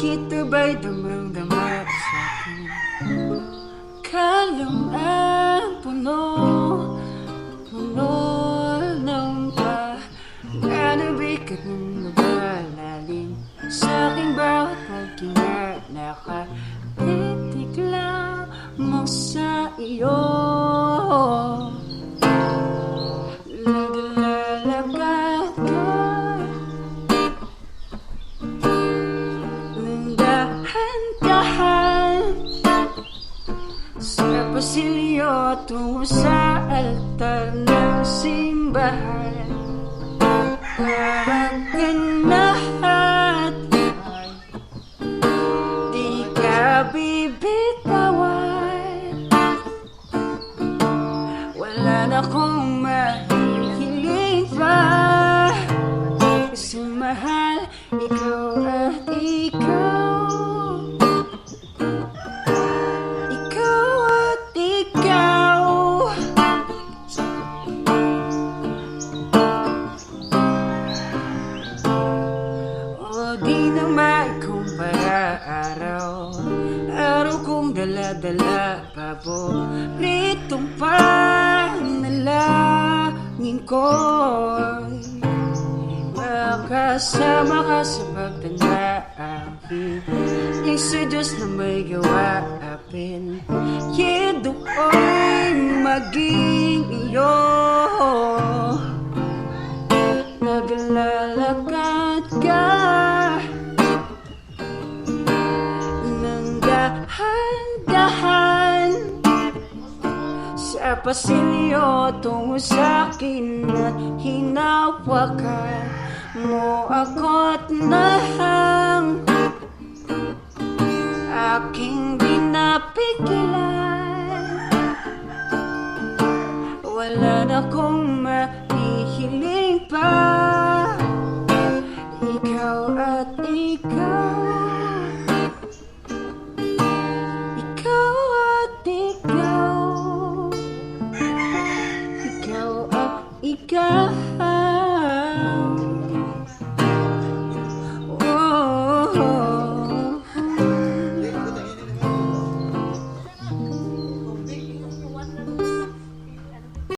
Kita ba'y damang-dama sa akin? Kalamang puno ng pag-anabikat ng nabalalim sa aking bawat paghinga. Nakatitig lamang sa iyo. Naglalagay ka ng dahan-dahan sa pasilyo tungo sa altar ng simbahan. Parang ganahan, di ka bibitawan. Wala na akong mahihiling pa, kasi mahal ikaw at ikaw. Ikaw at ikaw. O di na maikumpara araw, araw kong dala-dala paboritong panalangin ko'y makasama ka sa pagtanda aking sa Diyos na may gawain. Doon maging iyo. Naglalakad ka ng dahan-dahan sa pasilyo tungo sa akin at hinawakan mo ako't nahang aking binapigilan. Wala na akong mahihiling pa, ikaw at ikaw. Ikaw at ikaw. Ikaw at ikaw.